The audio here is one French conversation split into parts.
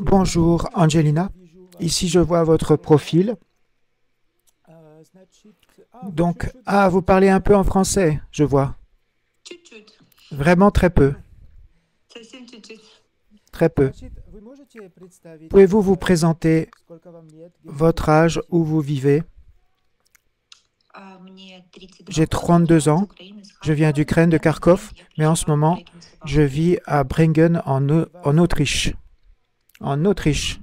Bonjour, Angelina. Ici, je vois votre profil. Donc, vous parlez un peu en français, je vois. Чуть-чуть, Vraiment très peu. совсем чуть-чуть. Très peu. Pouvez-vous vous présenter votre âge, où vous vivez? Мне 32 J'ai года, 32 я из ans. Украины, с Je viens Харькова. d'Ukraine, de На данный Kharkov, момент я mais en ce проживаю в moment, Брегенцвалд. je vis à Bringen, en Autriche. En Autriche.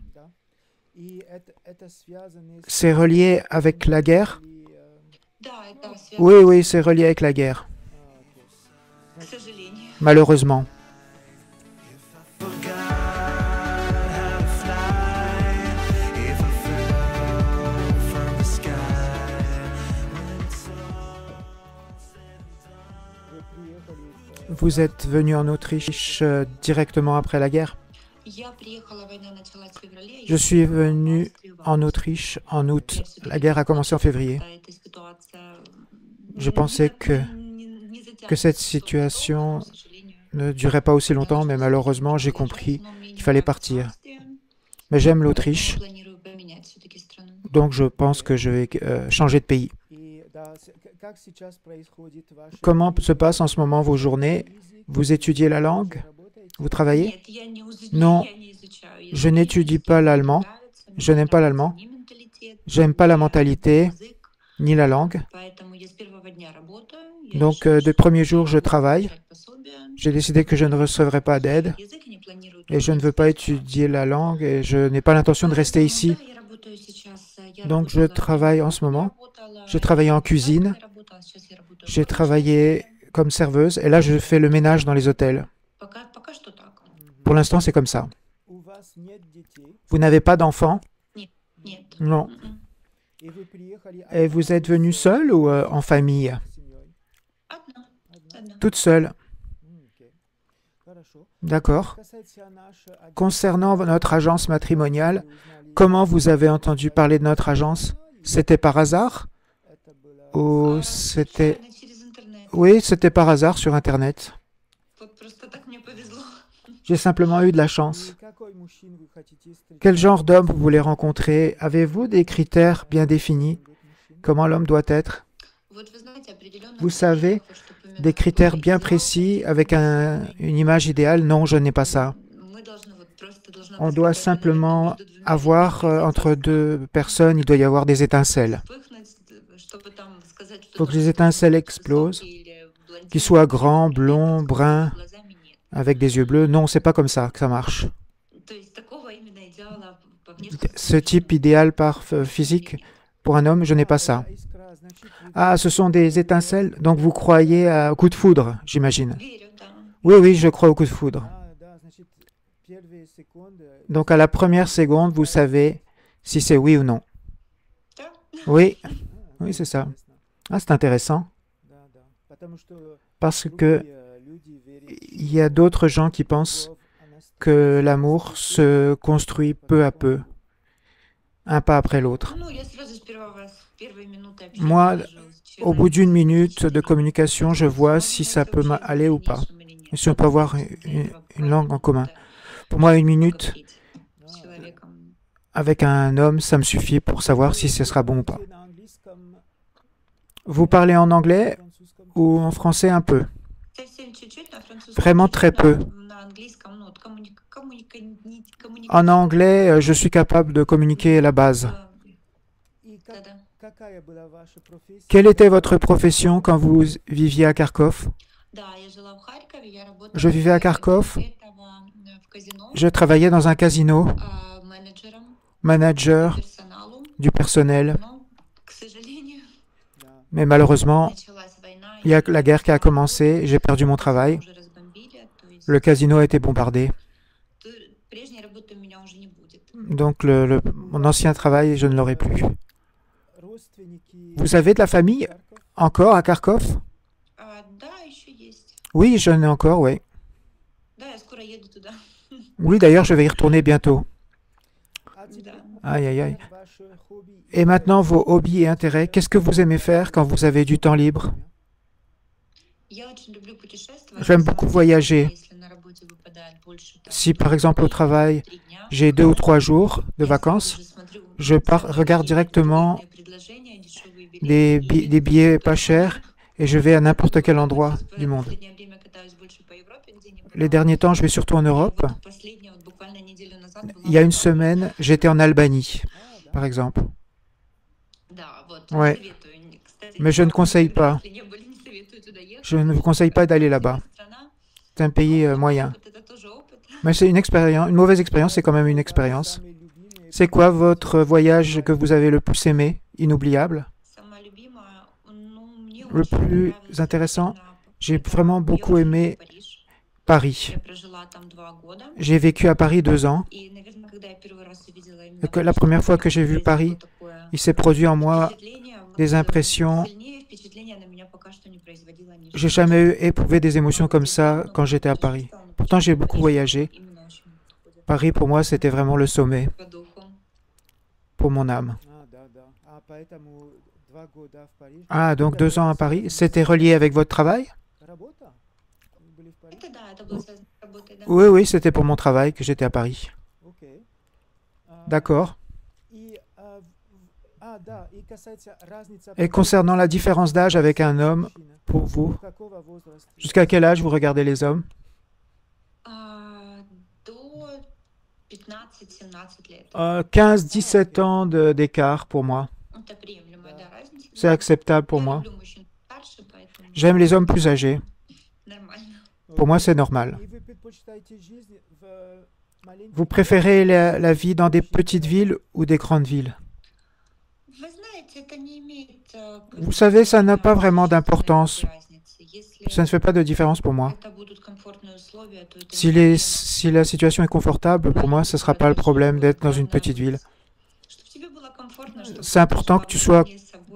C'est relié avec la guerre? Да, это Oui, связано oui, с c'est relié avec la guerre, к сожалению. malheureusement. Vous êtes venu en Autriche directement après la guerre? Я приехала, война началась в феврале, Je я suis приехала в venu Австрию в en августе. Autriche en août. Теперь La все-таки guerre a хотелось commencé en бы, février. когда эта ситуация Je pensais не que cette затянется что-то долго, но, situation к сожалению, ne durait pas aussi longtemps, mais пришлось malheureusement, j'ai уезжать. compris Но мне qu'il не fallait нравится partir. Австрия, Mais j'aime поэтому l'Autriche, планирую поменять все-таки страну. donc je pense que je vais changer de pays. Comment se passent en ce moment vos journées? Vous étudiez la langue? Vous travaillez? Нет, Non, я не изучаю je языки, n'étudie языки pas мне не l'allemand. нравятся, Je мне не n'aime pas нравится l'allemand. ни менталитет, J'aime pas la ни mentalité, язык, ni la langue. поэтому я с первого дня работаю, я Donc, решила, des что premiers jours, я je буду travaille. получать пособие, J'ai décidé que je ne recevrai pas d'aide изучать язык и не планирую et тут je ne быть veux pas без étudier la langue et je n'ai pas l'intention de rester Поэтому, ici. да, я работаю сейчас, я Donc, je работала на travaille en ce кухне, moment. работала, J'ai travaillé en я cuisine. официанткой работала, сейчас я работаю J'ai горничной. travaillé comme serveuse et là, je fais le ménage dans les hôtels. Пока что так. Pour l'instant, c'est comme ça. Vous n'avez pas d'enfants? Нет, нет. Non. М-м. Et vous êtes venu seul ou en famille? Одна. Toute seule. D'accord. Concernant notre agence matrimoniale, comment vous avez entendu parler de notre agence? C'était par hasard? Ou c'était... Случайно через интернет. Oui, c'était par hasard sur Internet. Вот просто так мне повезло. J'ai simplement eu de la chance. Quel genre d'homme vous voulez rencontrer? Avez-vous des critères bien définis? Comment l'homme doit être? Вот вы знаете, определенно Vous я savez, приехала, чтобы des меня critères кто-то bien идеал précis таким, avec une image idéale? Non, je n'ai pas ça. мы должны вот просто должна On быть doit какая-то энергия simplement между двумя людьми, avoir, entre deux personnes, il doit y avoir des étincelles. вспыхнуть, чтобы там сказать, Il что faut que les должен быть étincelles высокий explosent, или блондин, qu'ils soient или grands, брюнет, blonds, с bruns, глазами нет. avec des yeux bleus. Non, c'est pas comme ça que ça marche. То есть такого именно идеала по внешности Ce type idéal par physique, pour un homme, je n'ai pas ça. Ah, ce sont des étincelles, donc vous croyez au coup de foudre, j'imagine. верю, да. Oui, oui, je crois au coup de foudre. Donc à la première seconde, vous savez si c'est oui ou non. Да? Oui, oui, c'est ça. Ah, c'est intéressant. Parce que il y a d'autres gens qui pensent que l'amour se construit peu à peu, un pas après l'autre. Ну, я сразу с первой минуты Moi, общения вижу с au bout d'une человеком, minute de что communication, je vois si ça peut aller ou pas, et si on peut avoir une langue en commun. Pour moi, une minute с человеком. avec un homme, ça me suffit pour savoir si ce sera bon ou pas. Vous parlez en anglais ou en français un peu? Совсем чуть-чуть, на французском Vraiment чуть-чуть, très peu. на английском, ну, вот En anglais, je suis capable de communiquer la base. Да-да. Quelle était votre profession quand vous viviez à Kharkov? Да, я жила в Харькове, я работала Je vivais à Kharkov. после этого в казино, Je travaillais dans un casino, менеджером manager персоналу, du personnel. но, к сожалению, Mais malheureusement, началась война, il y a la guerre qui a commencé, j'ai perdu mon travail. уже разбомбили, то есть Le casino a été bombardé. прежней работы у меня уже не будет. Donc mon ancien travail, je ne l'aurai plus. Vous avez de la famille encore à Kharkov? Да, еще есть. Oui, j'en ai encore, oui. Да, я скоро еду туда. Oui, d'ailleurs, je vais y retourner bientôt. Да. Aïe, aïe, aïe. Et maintenant, vos hobbies et intérêts, qu'est-ce que vous aimez faire quand vous avez du temps libre? Я очень люблю путешествовать. J'aime На beaucoup самом деле, voyager. если на работе выпадает больше там Si par exemple au travail, 3 дня, j'ai 2 ou 3 jours de я сразу vacances, же смотрю je regarde какие directement выгодные предложения, дешевые билеты и des billets лечу pas туда. chers et je vais à n'importe quel Вот endroit сейчас du в monde. последнее время катаюсь больше по Европе, где не Les бывала. derniers temps, je vais surtout en И Europe. вот последняя, вот буквально неделю назад Il была y a une в Албании. semaine, j'étais en Albanie, par exemple. Да, вот, Ouais. не советую. Кстати, Mais je ne никому conseille никогда, pas. если не были, не советую туда ехать. Je ne vous conseille pas d'aller là-bas. Красивая страна, C'est un pays но moyen. опыт это тоже опыт. Mais c'est une expérience, une mauvaise expérience, c'est quand même une expérience. C'est quoi votre voyage que vous avez le plus aimé, inoubliable? Самое любимое, ну, мне Le очень plus понравился intéressant, именно j'ai это, vraiment я beaucoup очень люблю aimé Париж. Paris. Я прожила там 2 года. J'ai vécu à Paris 2 ans. И, наверное, когда я первый раз увидела Et именно que la Париж, première fois у que меня j'ai vu произошло Paris, такое il s'est produit en moi впечатление. Вот, des impressions. сильнее впечатление на меня пока что не производило ничто. J'ai jamais éprouvé des émotions comme ça quand j'étais à Paris. Pourtant, j'ai beaucoup voyagé. Именно очень подходит Paris, pour moi, c'était vraiment le sommet по духу. pour mon âme. Ah, donc 2 ans à Paris. C'était relié avec votre travail? Это да, это было связано с работой, да. Oui, oui, c'était pour mon travail que j'étais à Paris. D'accord. Et concernant la différence d'âge avec un homme, pour vous, jusqu'à quel âge vous regardez les hommes? До 15-17 лет. 15-17 ans d'écart pour moi. Это приемлемая, да, разница. C'est acceptable pour Я moi. люблю мужчин старше, поэтому J'aime les hommes plus âgés. нормально. Pour moi, c'est normal. Vous préférez la vie dans des petites villes ou des grandes villes? Вы знаете, это не имеет Vous savez, ça n'a pas vraiment существенной d'importance. разницы. Если Ça ne fait pas de différence pour moi. это будут комфортные условия, то это Si, не si la situation est confortable, pour moi, ce ne sera pas le problème d'être dans une petite ville. Чтобы тебе было комфортно, чтобы C'est important que tu sois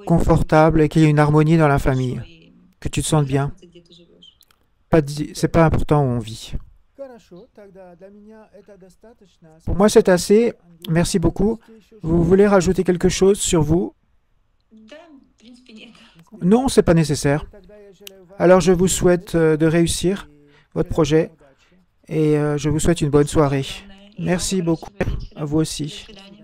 confortable et qu'il y ait une harmonie dans la famille, que tu te sentes bien. где ты живешь. C'est pas important où on vit. Pour moi, c'est assez. Merci beaucoup. Vous voulez rajouter quelque chose sur vous? Да, в принципе, нет. Non, c'est pas nécessaire. Alors, je vous souhaite de réussir votre projet et je vous souhaite une bonne soirée. Главное, и Merci вам beaucoup. хорошего вечера. À vous До aussi. свидания.